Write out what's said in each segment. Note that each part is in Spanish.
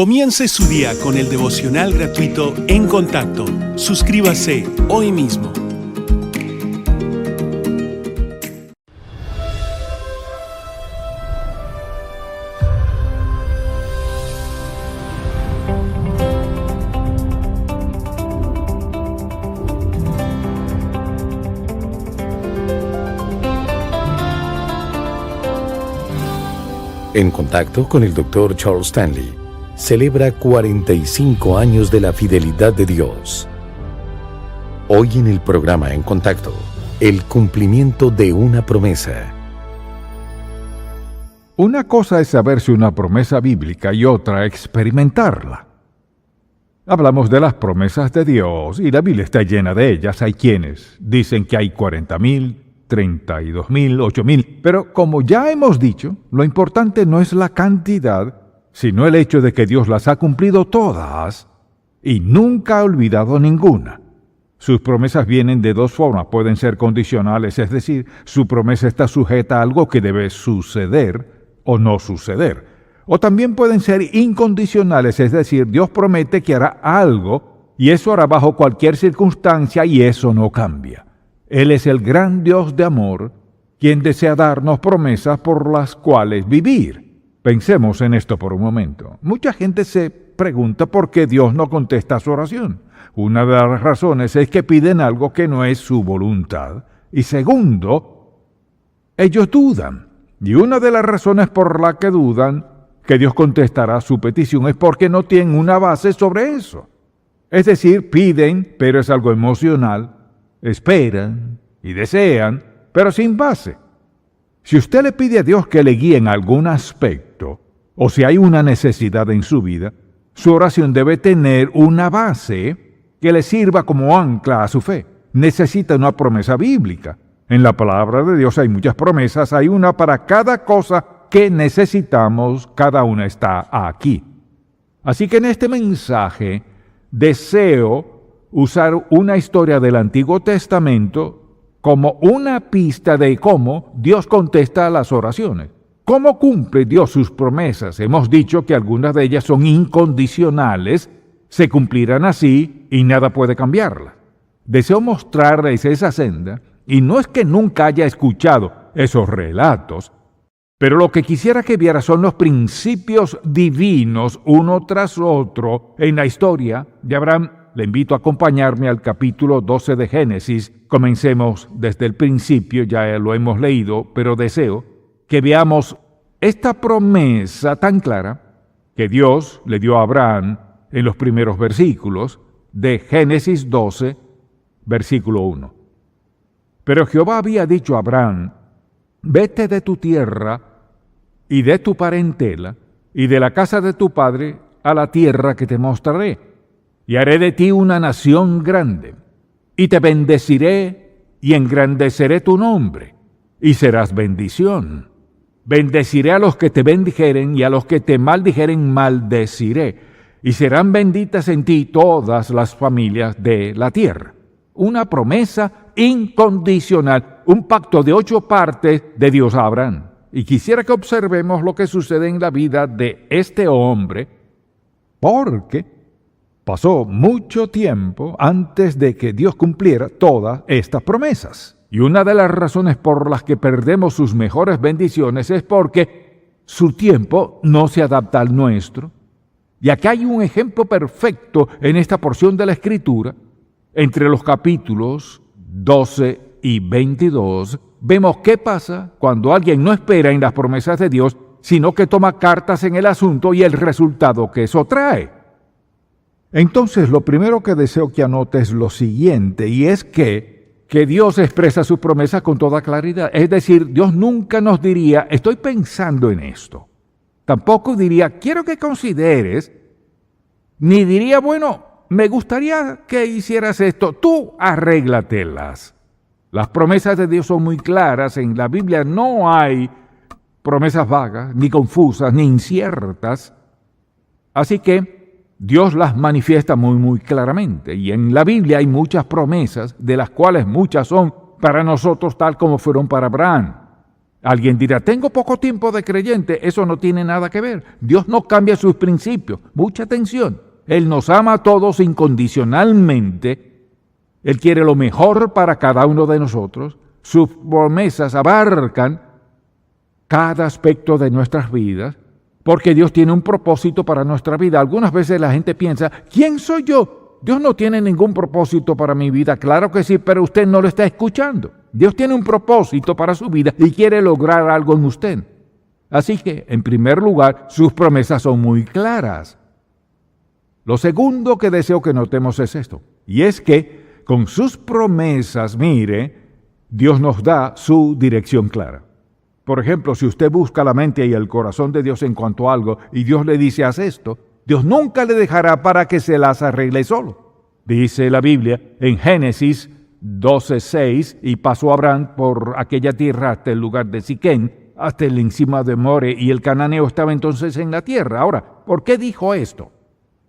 Comience su día con el devocional gratuito En Contacto. Suscríbase hoy mismo. En Contacto con el Dr. Charles Stanley, celebra 45 años de la fidelidad de Dios. Hoy en el programa En Contacto, el cumplimiento de una promesa. Una cosa es saberse una promesa bíblica y otra experimentarla. Hablamos de las promesas de Dios y la Biblia está llena de ellas. Hay quienes dicen que hay 40,000, 32,000, 8,000, pero como ya hemos dicho, lo importante no es la cantidad, sino el hecho de que Dios las ha cumplido todas y nunca ha olvidado ninguna. Sus promesas vienen de dos formas, pueden ser condicionales, es decir, su promesa está sujeta a algo que debe suceder o no suceder. O también pueden ser incondicionales, es decir, Dios promete que hará algo y eso hará bajo cualquier circunstancia y eso no cambia. Él es el gran Dios de amor, quien desea darnos promesas por las cuales vivir. Pensemos en esto por un momento. Mucha gente se pregunta por qué Dios no contesta su oración. Una de las razones es que piden algo que no es su voluntad. Y segundo, ellos dudan. Y una de las razones por la que dudan que Dios contestará su petición es porque no tienen una base sobre eso. Es decir, piden, pero es algo emocional. Esperan y desean, pero sin base. Si usted le pide a Dios que le guíe en algún aspecto, o si hay una necesidad en su vida, su oración debe tener una base que le sirva como ancla a su fe. Necesita una promesa bíblica. En la palabra de Dios hay muchas promesas, hay una para cada cosa que necesitamos, cada una está aquí. Así que en este mensaje deseo usar una historia del Antiguo Testamento como una pista de cómo Dios contesta a las oraciones. ¿Cómo cumple Dios sus promesas? Hemos dicho que algunas de ellas son incondicionales, se cumplirán así y nada puede cambiarlas. Deseo mostrarles esa senda, y no es que nunca haya escuchado esos relatos, pero lo que quisiera que viera son los principios divinos uno tras otro en la historia de Abraham. Le invito a acompañarme al capítulo 12 de Génesis. Comencemos desde el principio, ya lo hemos leído, pero deseo que veamos esta promesa tan clara que Dios le dio a Abraham en los primeros versículos de Génesis 12, versículo 1. Pero Jehová había dicho a Abraham: vete de tu tierra y de tu parentela y de la casa de tu padre a la tierra que te mostraré. Y haré de ti una nación grande, y te bendeciré y engrandeceré tu nombre, y serás bendición. Bendeciré a los que te bendijeren, y a los que te maldijeren maldeciré, y serán benditas en ti todas las familias de la tierra. Una promesa incondicional, un pacto de 8 partes de Dios a Abraham. Y quisiera que observemos lo que sucede en la vida de este hombre, porque pasó mucho tiempo antes de que Dios cumpliera todas estas promesas. Y una de las razones por las que perdemos sus mejores bendiciones es porque su tiempo no se adapta al nuestro. Y aquí hay un ejemplo perfecto en esta porción de la Escritura. Entre los capítulos 12 y 22, vemos qué pasa cuando alguien no espera en las promesas de Dios, sino que toma cartas en el asunto y el resultado que eso trae. Entonces, lo primero que deseo que anote es lo siguiente, y es que Dios expresa sus promesas con toda claridad. Es decir, Dios nunca nos diría, estoy pensando en esto. Tampoco diría, quiero que consideres, ni diría, bueno, me gustaría que hicieras esto, tú arréglatelas. Las promesas de Dios son muy claras, en la Biblia no hay promesas vagas, ni confusas, ni inciertas. Así que Dios las manifiesta muy claramente, y en la Biblia hay muchas promesas, de las cuales muchas son para nosotros tal como fueron para Abraham. Alguien dirá, tengo poco tiempo de creyente. Eso no tiene nada que ver. Dios no cambia sus principios. Mucha atención. Él nos ama a todos incondicionalmente. Él quiere lo mejor para cada uno de nosotros. Sus promesas abarcan cada aspecto de nuestras vidas, porque Dios tiene un propósito para nuestra vida. Algunas veces la gente piensa, ¿quién soy yo? Dios no tiene ningún propósito para mi vida. Claro que sí, pero usted no lo está escuchando. Dios tiene un propósito para su vida y quiere lograr algo en usted. Así que, en primer lugar, sus promesas son muy claras. Lo segundo que deseo que notemos es esto, y es que con sus promesas, mire, Dios nos da su dirección clara. Por ejemplo, si usted busca la mente y el corazón de Dios en cuanto a algo, y Dios le dice, haz esto, Dios nunca le dejará para que se las arregle solo. Dice la Biblia en Génesis 12:6, y pasó Abraham por aquella tierra hasta el lugar de Siquén, hasta el encima de More, y el cananeo estaba entonces en la tierra. Ahora, ¿por qué dijo esto?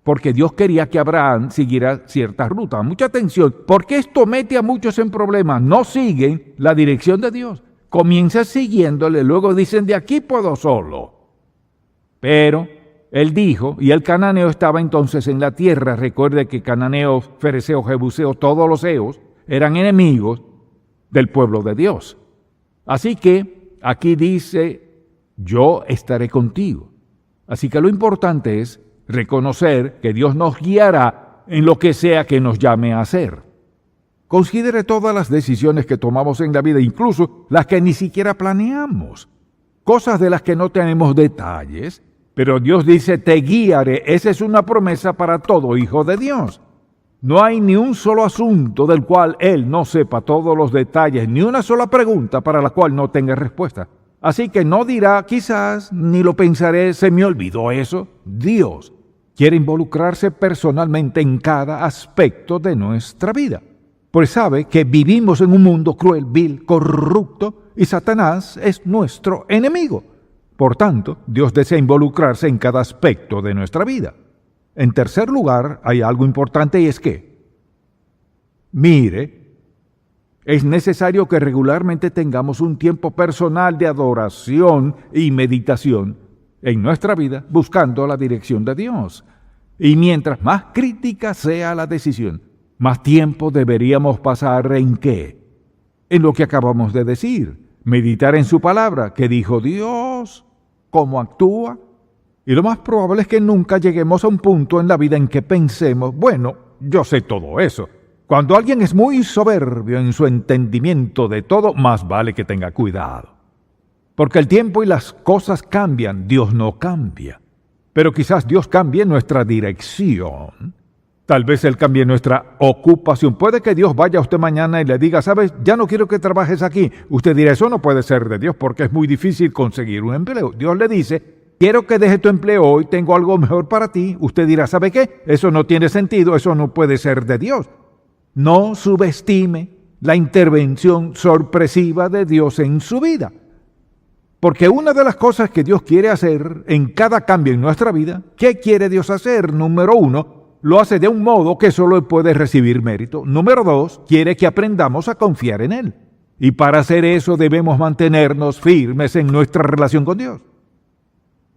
Porque Dios quería que Abraham siguiera cierta ruta. Mucha atención, porque esto mete a muchos en problemas. No siguen la dirección de Dios. Comienza siguiéndole, luego dicen, de aquí puedo solo. Pero él dijo, y el cananeo estaba entonces en la tierra. Recuerde que cananeos, fereceos, jebuseos, todos los eos eran enemigos del pueblo de Dios. Así que aquí dice, yo estaré contigo. Así que lo importante es reconocer que Dios nos guiará en lo que sea que nos llame a hacer. Considere todas las decisiones que tomamos en la vida, incluso las que ni siquiera planeamos, cosas de las que no tenemos detalles, pero Dios dice, te guiaré. Esa es una promesa para todo hijo de Dios. No hay ni un solo asunto del cual Él no sepa todos los detalles, ni una sola pregunta para la cual no tenga respuesta. Así que no dirá, quizás, ni lo pensaré, se me olvidó eso. Dios quiere involucrarse personalmente en cada aspecto de nuestra vida, pues sabe que vivimos en un mundo cruel, vil, corrupto, y Satanás es nuestro enemigo. Por tanto, Dios desea involucrarse en cada aspecto de nuestra vida. En tercer lugar, hay algo importante, y es que, mire, es necesario que regularmente tengamos un tiempo personal de adoración y meditación en nuestra vida, buscando la dirección de Dios. Y mientras más crítica sea la decisión, más tiempo deberíamos pasar ¿en qué? En lo que acabamos de decir. Meditar en su palabra, qué dijo Dios, cómo actúa. Y lo más probable es que nunca lleguemos a un punto en la vida en que pensemos, bueno, yo sé todo eso. Cuando alguien es muy soberbio en su entendimiento de todo, más vale que tenga cuidado. Porque el tiempo y las cosas cambian, Dios no cambia. Pero quizás Dios cambie nuestra dirección. Tal vez Él cambie nuestra ocupación. Puede que Dios vaya a usted mañana y le diga, ¿sabes? Ya no quiero que trabajes aquí. Usted dirá, eso no puede ser de Dios porque es muy difícil conseguir un empleo. Dios le dice, quiero que deje tu empleo hoy, tengo algo mejor para ti. Usted dirá, ¿sabe qué? Eso no tiene sentido, eso no puede ser de Dios. No subestime la intervención sorpresiva de Dios en su vida. Porque una de las cosas que Dios quiere hacer en cada cambio en nuestra vida, ¿qué quiere Dios hacer? Número 1, lo hace de un modo que solo Él puede recibir mérito. Número 2, quiere que aprendamos a confiar en Él. Y para hacer eso debemos mantenernos firmes en nuestra relación con Dios.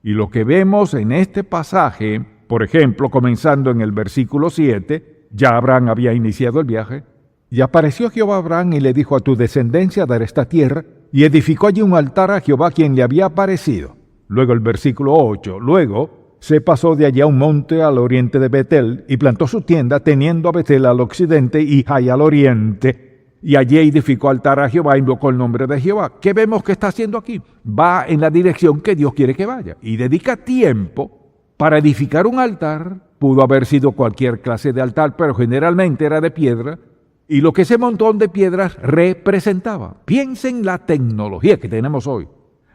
Y lo que vemos en este pasaje, por ejemplo, comenzando en el versículo 7, ya Abraham había iniciado el viaje, y apareció Jehová a Abraham y le dijo, a tu descendencia daré esta tierra, y edificó allí un altar a Jehová quien le había aparecido. Luego el versículo 8, luego se pasó de allí a un monte al oriente de Betel, y plantó su tienda, teniendo a Betel al occidente y Jai al oriente, y allí edificó altar a Jehová, invocó el nombre de Jehová. ¿Qué vemos que está haciendo aquí? Va en la dirección que Dios quiere que vaya, y dedica tiempo para edificar un altar. Pudo haber sido cualquier clase de altar, pero generalmente era de piedra, y lo que ese montón de piedras representaba. Piensen en la tecnología que tenemos hoy.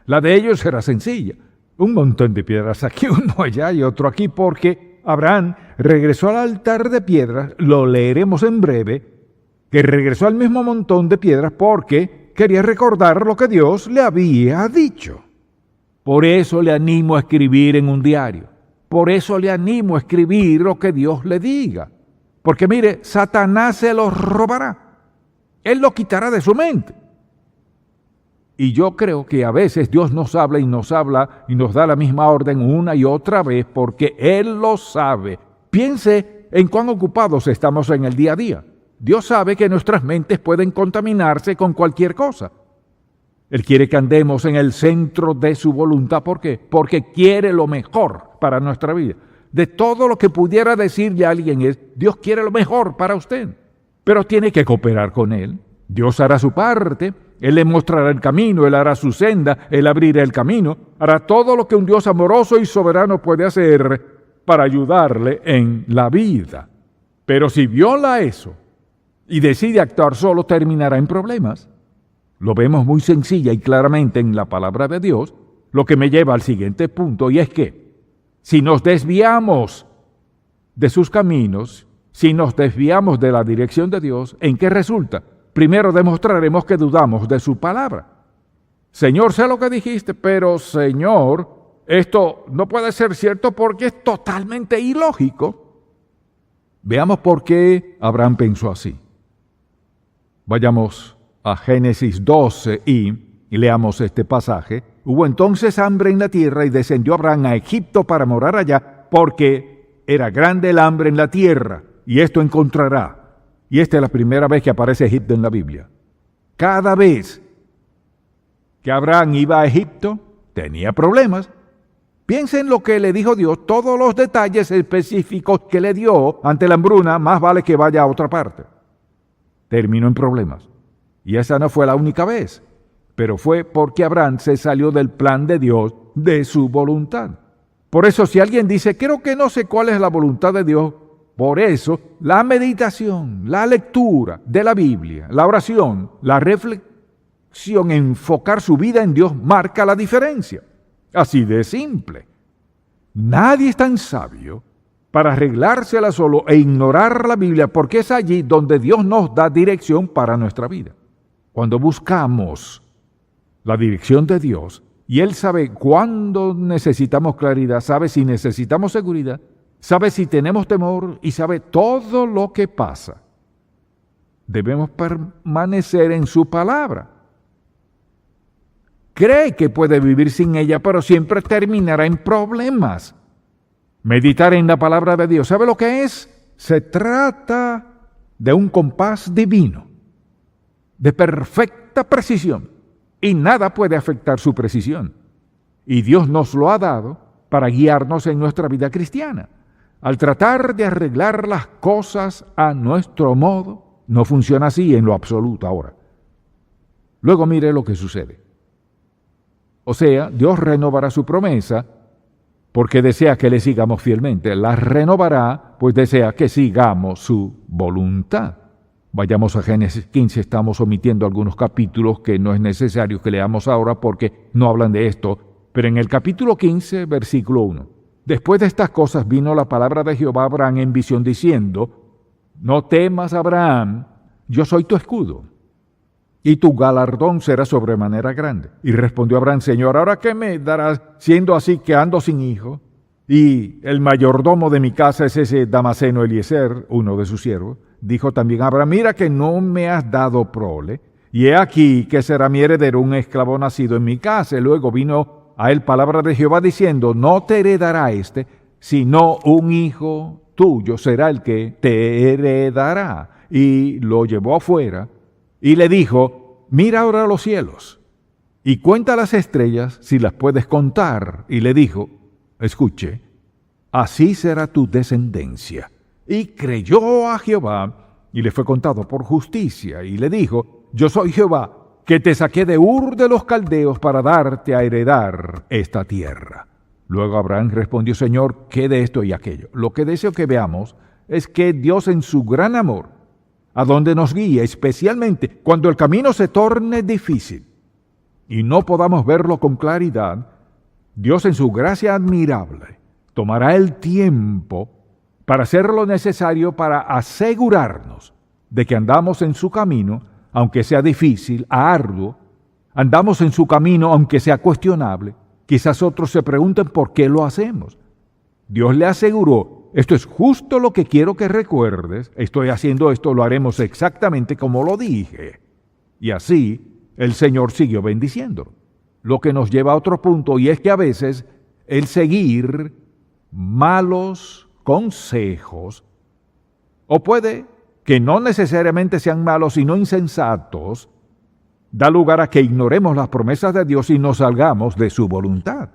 La de ellos era sencilla. Un montón de piedras aquí, uno allá y otro aquí, porque Abraham regresó al altar de piedras, lo leeremos en breve, que regresó al mismo montón de piedras porque quería recordar lo que Dios le había dicho. Por eso le animo a escribir en un diario. Por eso le animo a escribir lo que Dios le diga. Porque mire, Satanás se lo robará. Él lo quitará de su mente. Y yo creo que a veces Dios nos habla y nos da la misma orden una y otra vez porque Él lo sabe. Piense en cuán ocupados estamos en el día a día. Dios sabe que nuestras mentes pueden contaminarse con cualquier cosa. Él quiere que andemos en el centro de su voluntad. ¿Por qué? Porque quiere lo mejor para nuestra vida. De todo lo que pudiera decirle a alguien es, Dios quiere lo mejor para usted. Pero tiene que cooperar con Él. Dios hará su parte. Él le mostrará el camino, Él hará su senda, Él abrirá el camino. Hará todo lo que un Dios amoroso y soberano puede hacer para ayudarle en la vida. Pero si viola eso y decide actuar solo, terminará en problemas. Lo vemos muy sencilla y claramente en la palabra de Dios, lo que me lleva al siguiente punto, y es que si nos desviamos de sus caminos, si nos desviamos de la dirección de Dios, ¿en qué resulta? Primero demostraremos que dudamos de su palabra. Señor, sé lo que dijiste, pero Señor, esto no puede ser cierto porque es totalmente ilógico. Veamos por qué Abraham pensó así. Vayamos a Génesis 12 y leamos este pasaje. Hubo entonces hambre en la tierra y descendió Abraham a Egipto para morar allá, porque era grande el hambre en la tierra, y esto encontrará. Y esta es la primera vez que aparece Egipto en la Biblia. Cada vez que Abraham iba a Egipto, tenía problemas. Piensen lo que le dijo Dios, todos los detalles específicos que le dio ante la hambruna, más vale que vaya a otra parte. Terminó en problemas. Y esa no fue la única vez, pero fue porque Abraham se salió del plan de Dios, de su voluntad. Por eso si alguien dice, creo que no sé cuál es la voluntad de Dios, por eso la meditación, la lectura de la Biblia, la oración, la reflexión, enfocar su vida en Dios marca la diferencia. Así de simple. Nadie es tan sabio para arreglársela solo e ignorar la Biblia, porque es allí donde Dios nos da dirección para nuestra vida. Cuando buscamos la dirección de Dios, y Él sabe cuándo necesitamos claridad, sabe si necesitamos seguridad, sabe si tenemos temor y sabe todo lo que pasa. Debemos permanecer en su palabra. Cree que puede vivir sin ella, pero siempre terminará en problemas. Meditar en la palabra de Dios, ¿sabe lo que es? Se trata de un compás divino, de perfecta precisión, y nada puede afectar su precisión. Y Dios nos lo ha dado para guiarnos en nuestra vida cristiana. Al tratar de arreglar las cosas a nuestro modo, no funciona así en lo absoluto ahora. Luego mire lo que sucede. O sea, Dios renovará su promesa porque desea que le sigamos fielmente. La renovará, pues desea que sigamos su voluntad. Vayamos a Génesis 15, estamos omitiendo algunos capítulos que no es necesario que leamos ahora porque no hablan de esto, pero en el capítulo 15, versículo 1. Después de estas cosas vino la palabra de Jehová a Abraham en visión diciendo, no temas, Abraham, yo soy tu escudo, y tu galardón será sobremanera grande. Y respondió Abraham, Señor, ¿ahora qué me darás, siendo así que ando sin hijo? Y el mayordomo de mi casa es ese Damaseno Eliezer, uno de sus siervos. Dijo también Abraham, mira que no me has dado prole, y he aquí que será mi heredero un esclavo nacido en mi casa. Y luego vino a él palabra de Jehová diciendo, no te heredará este, sino un hijo tuyo será el que te heredará. Y lo llevó afuera y le dijo, mira ahora los cielos y cuenta las estrellas si las puedes contar. Y le dijo, escuche, así será tu descendencia. Y creyó a Jehová y le fue contado por justicia. Y le dijo, yo soy Jehová, que te saqué de Ur de los Caldeos para darte a heredar esta tierra. Luego Abraham respondió, Señor, ¿qué de esto y aquello? Lo que deseo que veamos es que Dios en su gran amor, a donde nos guía, especialmente cuando el camino se torne difícil y no podamos verlo con claridad, Dios en su gracia admirable tomará el tiempo para hacer lo necesario para asegurarnos de que andamos en su camino, aunque sea difícil, arduo, andamos en su camino, aunque sea cuestionable. Quizás otros se pregunten por qué lo hacemos. Dios le aseguró, esto es justo lo que quiero que recuerdes, estoy haciendo esto, lo haremos exactamente como lo dije. Y así, el Señor siguió bendiciéndolo. Lo que nos lleva a otro punto, y es que a veces el seguir malos consejos, o puede que no necesariamente sean malos, sino insensatos, da lugar a que ignoremos las promesas de Dios y nos salgamos de su voluntad.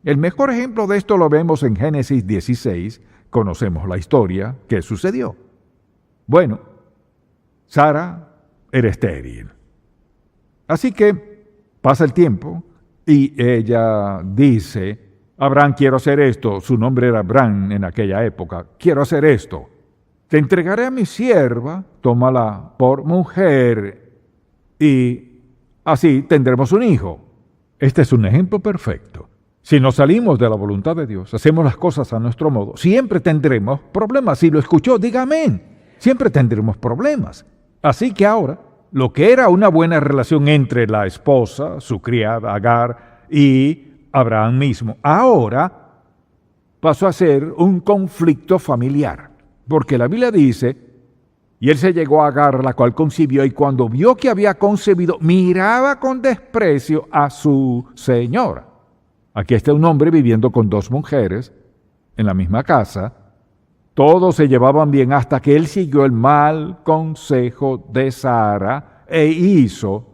El mejor ejemplo de esto lo vemos en Génesis 16. Conocemos la historia que sucedió. Bueno, Sara era estéril. Así que pasa el tiempo y ella dice: Abraham, quiero hacer esto. Su nombre era Abraham en aquella época. Quiero hacer esto. Te entregaré a mi sierva, tómala por mujer y así tendremos un hijo. Este es un ejemplo perfecto. Si nos salimos de la voluntad de Dios, hacemos las cosas a nuestro modo, siempre tendremos problemas. Si lo escuchó, diga amén. Siempre tendremos problemas. Así que ahora, lo que era una buena relación entre la esposa, su criada Agar, y Abraham mismo, ahora pasó a ser un conflicto familiar. Porque la Biblia dice: y él se llegó a Agar, la cual concibió, y cuando vio que había concebido, miraba con desprecio a su señora. Aquí está un hombre viviendo con dos mujeres en la misma casa. Todos se llevaban bien hasta que él siguió el mal consejo de Sara e hizo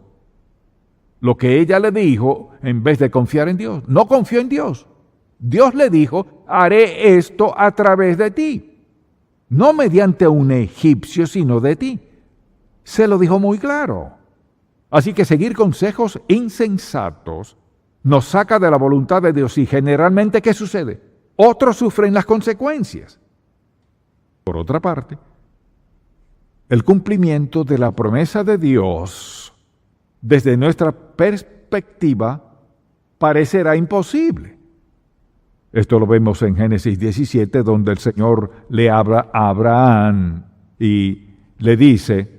lo que ella le dijo en vez de confiar en Dios. No confió en Dios. Dios le dijo: haré esto a través de ti. No mediante un egipcio, sino de ti. Se lo dijo muy claro. Así que seguir consejos insensatos nos saca de la voluntad de Dios y generalmente, ¿qué sucede? Otros sufren las consecuencias. Por otra parte, el cumplimiento de la promesa de Dios, desde nuestra perspectiva, parecerá imposible. Esto lo vemos en Génesis 17, donde el Señor le habla a Abraham y le dice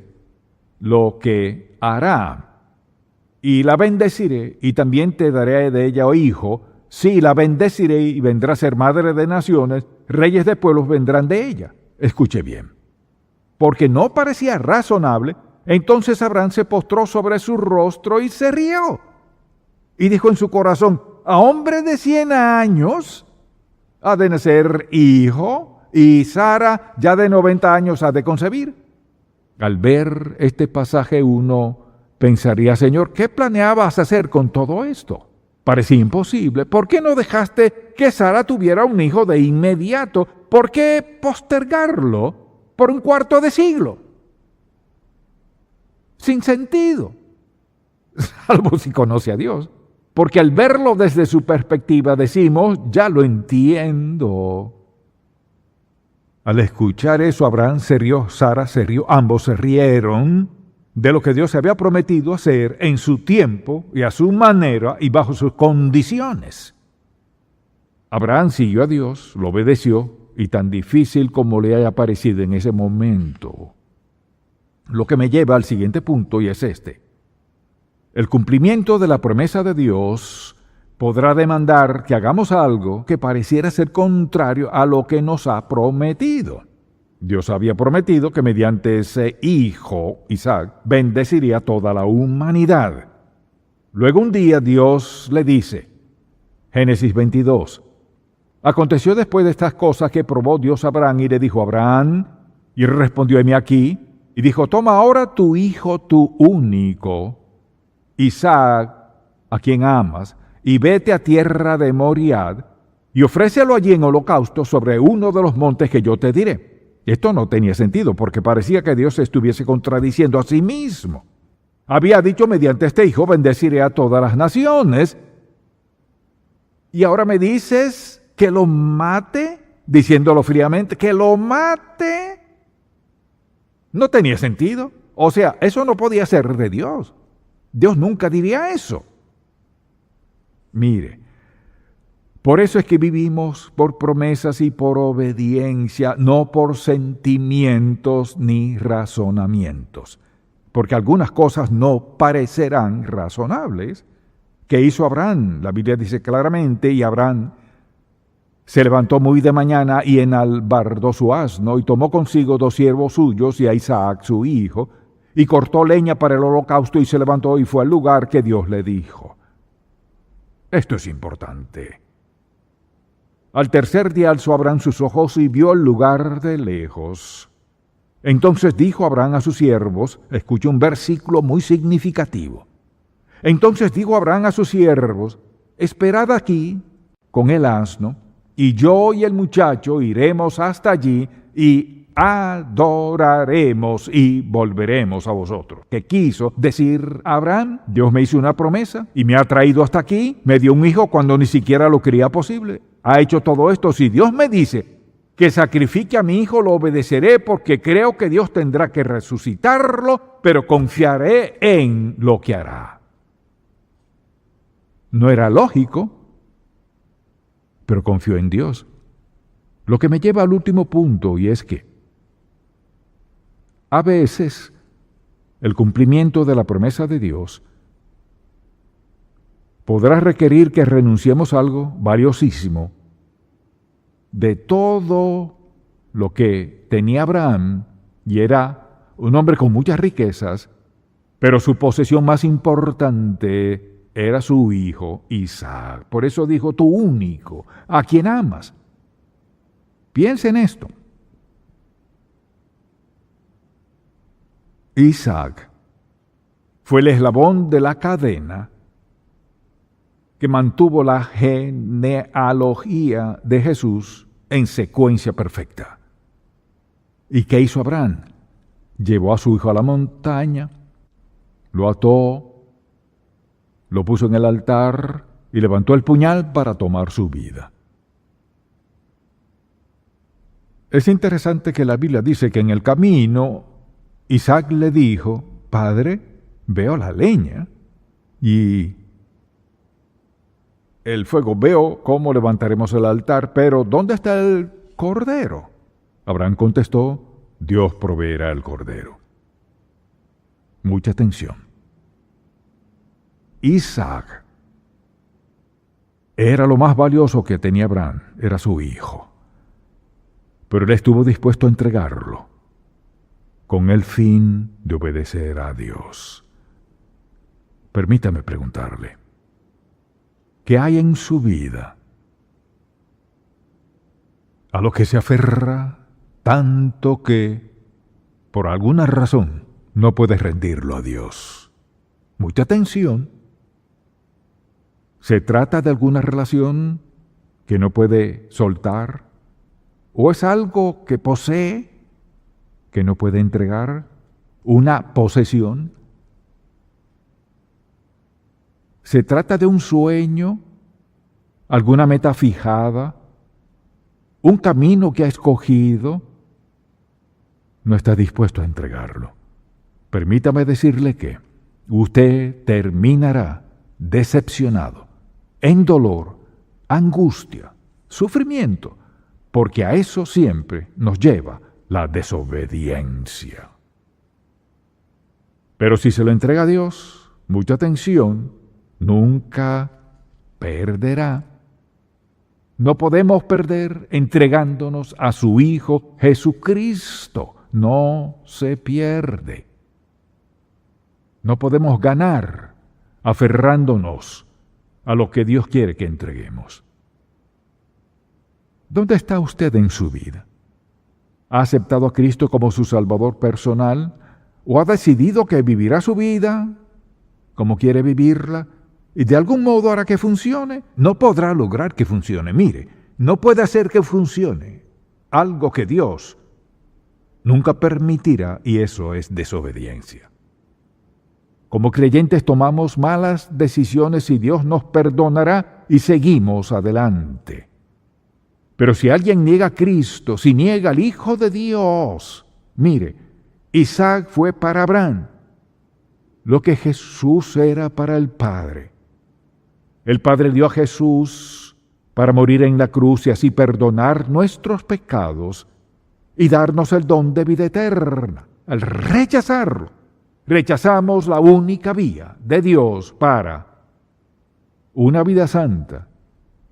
lo que hará. Y la bendeciré, y también te daré de ella, oh hijo. Sí, la bendeciré y vendrá a ser madre de naciones, reyes de pueblos vendrán de ella. Escuche bien. Porque no parecía razonable, entonces Abraham se postró sobre su rostro y se rió. Y dijo en su corazón: a hombre de 100 años ha de nacer hijo, y Sara ya de 90 años ha de concebir. Al ver este pasaje uno pensaría: Señor, ¿qué planeabas hacer con todo esto? Parecía imposible. ¿Por qué no dejaste que Sara tuviera un hijo de inmediato? ¿Por qué postergarlo por un cuarto de siglo? Sin sentido. Salvo si conoce a Dios. Porque al verlo desde su perspectiva decimos: ya lo entiendo. Al escuchar eso, Abraham se rió, Sara se rió, ambos se rieron de lo que Dios había prometido hacer en su tiempo y a su manera y bajo sus condiciones. Abraham siguió a Dios, lo obedeció, y tan difícil como le haya parecido en ese momento. Lo que me lleva al siguiente punto, y es este. El cumplimiento de la promesa de Dios podrá demandar que hagamos algo que pareciera ser contrario a lo que nos ha prometido. Dios había prometido que mediante ese hijo, Isaac, bendeciría a toda la humanidad. Luego un día Dios le dice, Génesis 22, aconteció después de estas cosas que probó Dios a Abraham y le dijo: Abraham, y él respondió: heme aquí, y dijo: toma ahora tu hijo, tu único, Isaac, a quien amas, y vete a tierra de Moriad, y ofrécelo allí en holocausto sobre uno de los montes que yo te diré. Esto no tenía sentido, porque parecía que Dios se estuviese contradiciendo a sí mismo. Había dicho: mediante este hijo bendeciré a todas las naciones. Y ahora me dices que lo mate, diciéndolo fríamente, que lo mate. No tenía sentido. O sea, eso no podía ser de Dios. Dios nunca diría eso. Mire, por eso es que vivimos por promesas y por obediencia, no por sentimientos ni razonamientos. Porque algunas cosas no parecerán razonables. ¿Qué hizo Abraham? La Biblia dice claramente: y Abraham se levantó muy de mañana y enalbardó su asno y tomó consigo 2 siervos suyos y a Isaac su hijo, y cortó leña para el holocausto y se levantó y fue al lugar que Dios le dijo. Esto es importante. Al tercer día alzó Abraham sus ojos y vio el lugar de lejos. Entonces dijo Abraham a sus siervos, escucha un versículo muy significativo. Entonces dijo Abraham a sus siervos, esperad aquí con el asno, y yo y el muchacho iremos hasta allí y adoraremos y volveremos a vosotros. ¿Qué quiso decir Abraham? Dios me hizo una promesa y me ha traído hasta aquí, me dio un hijo cuando ni siquiera lo creía posible. Ha hecho todo esto. Si Dios me dice que sacrifique a mi hijo, lo obedeceré porque creo que Dios tendrá que resucitarlo, pero confiaré en lo que hará. No era lógico, pero confió en Dios. Lo que me lleva al último punto, y es que a veces el cumplimiento de la promesa de Dios podrá requerir que renunciemos a algo valiosísimo de todo lo que tenía Abraham, y era un hombre con muchas riquezas, pero su posesión más importante era su hijo Isaac. Por eso dijo, tu único, a quien amas. Piensa en esto. Isaac fue el eslabón de la cadena que mantuvo la genealogía de Jesús en secuencia perfecta. ¿Y qué hizo Abraham? Llevó a su hijo a la montaña, lo ató, lo puso en el altar y levantó el puñal para tomar su vida. Es interesante que la Biblia dice que en el camino Isaac le dijo, Padre, veo la leña y el fuego, veo cómo levantaremos el altar, pero ¿dónde está el cordero? Abraham contestó, Dios proveerá el cordero. Mucha atención. Isaac era lo más valioso que tenía Abraham, era su hijo. Pero él estuvo dispuesto a entregarlo con el fin de obedecer a Dios. Permítame preguntarle, ¿qué hay en su vida a lo que se aferra tanto que, por alguna razón, no puede rendirlo a Dios? Mucha atención. ¿Se trata de alguna relación que no puede soltar? ¿O es algo que posee que no puede entregar? ¿Una posesión? ¿Se trata de un sueño? ¿Alguna meta fijada? ¿Un camino que ha escogido? No está dispuesto a entregarlo. Permítame decirle que usted terminará decepcionado, en dolor, angustia, sufrimiento, porque a eso siempre nos lleva la desobediencia. Pero si se lo entrega a Dios, mucha atención, nunca perderá. No podemos perder entregándonos a su Hijo Jesucristo. No se pierde. No podemos ganar aferrándonos a lo que Dios quiere que entreguemos. ¿Dónde está usted en su vida? ¿Ha aceptado a Cristo como su Salvador personal? ¿O ha decidido que vivirá su vida como quiere vivirla? Y de algún modo hará que funcione. No podrá lograr que funcione. Mire, no puede hacer que funcione algo que Dios nunca permitirá, y eso es desobediencia. Como creyentes tomamos malas decisiones y Dios nos perdonará y seguimos adelante. Pero si alguien niega a Cristo, si niega al Hijo de Dios, mire, Isaac fue para Abraham lo que Jesús era para el Padre. El Padre dio a Jesús para morir en la cruz y así perdonar nuestros pecados y darnos el don de vida eterna. Al rechazarlo, rechazamos la única vía de Dios para una vida santa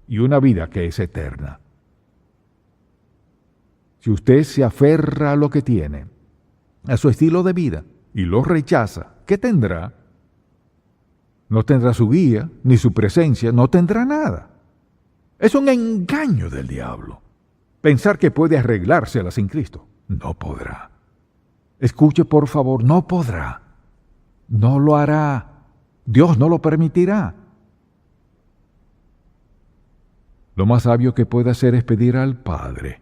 y una vida que es eterna. Si usted se aferra a lo que tiene, a su estilo de vida, y lo rechaza, ¿qué tendrá? No tendrá su guía, ni su presencia, no tendrá nada. Es un engaño del diablo. Pensar que puede arreglársela sin Cristo. No podrá. Escuche, por favor, no podrá. No lo hará. Dios no lo permitirá. Lo más sabio que puede hacer es pedir al Padre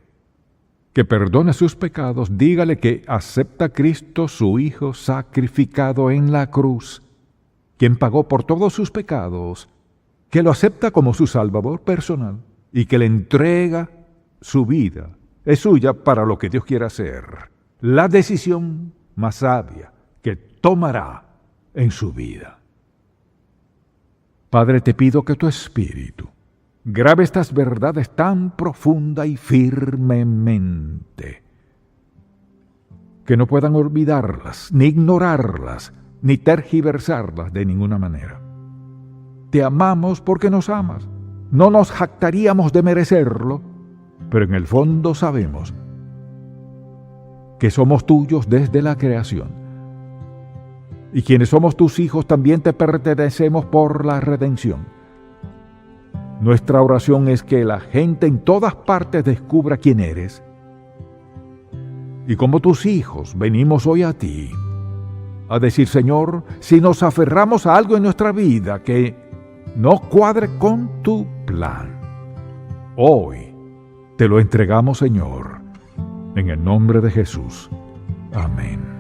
que perdone sus pecados. Dígale que acepta a Cristo, su Hijo, sacrificado en la cruz, quien pagó por todos sus pecados, que lo acepta como su Salvador personal y que le entrega su vida. Es suya para lo que Dios quiera hacer. La decisión más sabia que tomará en su vida. Padre, te pido que tu Espíritu grabe estas verdades tan profunda y firmemente, que no puedan olvidarlas, ni ignorarlas, ni tergiversarlas de ninguna manera. Te amamos porque nos amas. No nos jactaríamos de merecerlo, pero en el fondo sabemos que somos tuyos desde la creación. Y quienes somos tus hijos también te pertenecemos por la redención. Nuestra oración es que la gente en todas partes descubra quién eres. Y como tus hijos venimos hoy a ti a decir, Señor, si nos aferramos a algo en nuestra vida que no cuadre con tu plan, hoy te lo entregamos, Señor, en el nombre de Jesús. Amén.